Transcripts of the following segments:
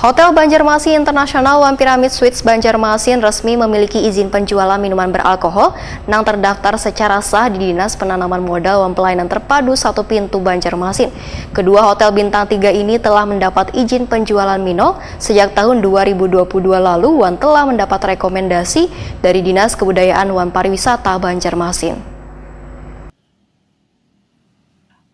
Hotel Banjarmasin International One Pyramid Suites Banjarmasin resmi memiliki izin penjualan minuman beralkohol yang terdaftar secara sah di Dinas Penanaman Modal dan Pelayanan Terpadu Satu Pintu Banjarmasin. Kedua hotel bintang 3 ini telah mendapat izin penjualan Mino sejak tahun 2022 lalu dan telah mendapat rekomendasi dari Dinas Kebudayaan dan Pariwisata Banjarmasin.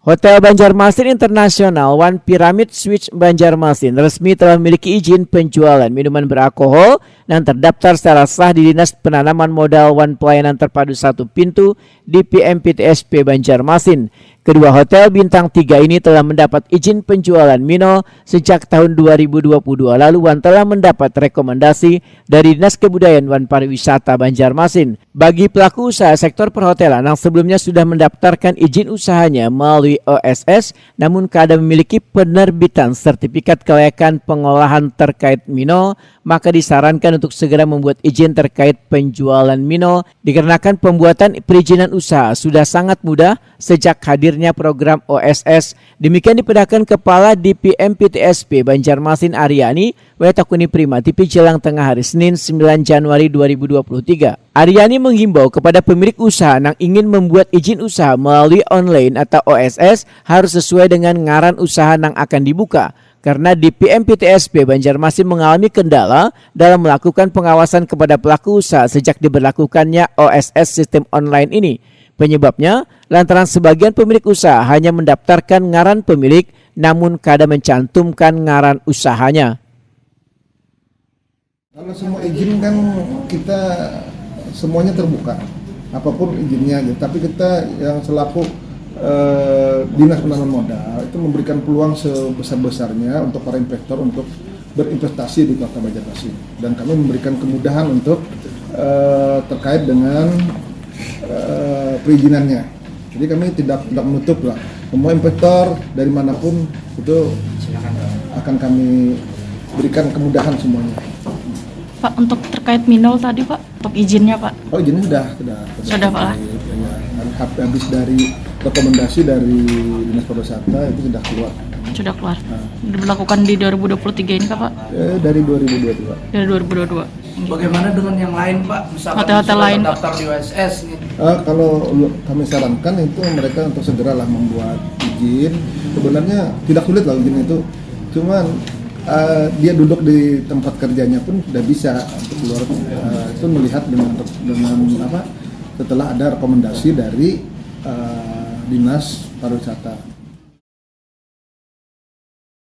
Hotel Banjarmasin International One Pyramid Suites Banjarmasin resmi telah memiliki izin penjualan minuman beralkohol yang terdaftar secara sah di Dinas Penanaman Modal dan Pelayanan Terpadu Satu Pintu DPMPTSP Banjarmasin. Kedua hotel bintang 3 ini telah mendapat izin penjualan Mino sejak tahun 2022 lalu dan telah mendapat rekomendasi dari Dinas Kebudayaan dan Pariwisata Banjarmasin. Bagi pelaku usaha sektor perhotelan yang sebelumnya sudah mendaftarkan izin usahanya melalui OSS namun keadaan memiliki penerbitan sertifikat kelayakan pengolahan terkait Mino, maka disarankan untuk segera membuat izin terkait penjualan Mino dikarenakan pembuatan perizinan usaha sudah sangat mudah sejak hadirnya program OSS. Demikian dipedahkan Kepala DPMPTSP Banjarmasin Aryani Wetakuni Prima TV Jelang Tengah hari Senin 9 Januari 2023. Aryani menghimbau kepada pemilik usaha yang ingin membuat izin usaha melalui online atau OSS harus sesuai dengan ngaran usaha yang akan dibuka. Karena DPMPTSP Banjarmasin mengalami kendala dalam melakukan pengawasan kepada pelaku usaha sejak diberlakukannya OSS sistem online ini. Penyebabnya lantaran sebagian pemilik usaha hanya mendaftarkan ngaran pemilik namun kada mencantumkan ngaran usahanya. Kalau semua izin kan kita semuanya terbuka, apapun izinnya gitu. Tapi kita yang selaku Dinas Penanaman Modal itu memberikan peluang sebesar-besarnya untuk para investor untuk berinvestasi di Kota Banjarmasin, dan kami memberikan kemudahan untuk terkait dengan perizinannya. Jadi kami tidak menutup lah, semua investor dari manapun itu akan kami berikan kemudahan semuanya. Pak, untuk terkait Mino tadi Pak, untuk izinnya Pak? Oh, izinnya sudah Pak. Ya, habis dari rekomendasi dari Dinas Pariwisata itu sudah keluar. Sudah keluar. Diberlakukan di 2023 ini Kak Pak? Dari 2022. Dari 2022. Bagaimana dengan yang lain Pak? Misalkan hotel-hotel lain terdaftar di OSS nih. Kalau kami sarankan itu mereka untuk segeralah membuat izin. Sebenarnya tidak sulit lah izin itu. Cuman dia duduk di tempat kerjanya pun sudah bisa untuk keluar itu melihat dengan apa setelah ada rekomendasi dari Dinas Pariwisata.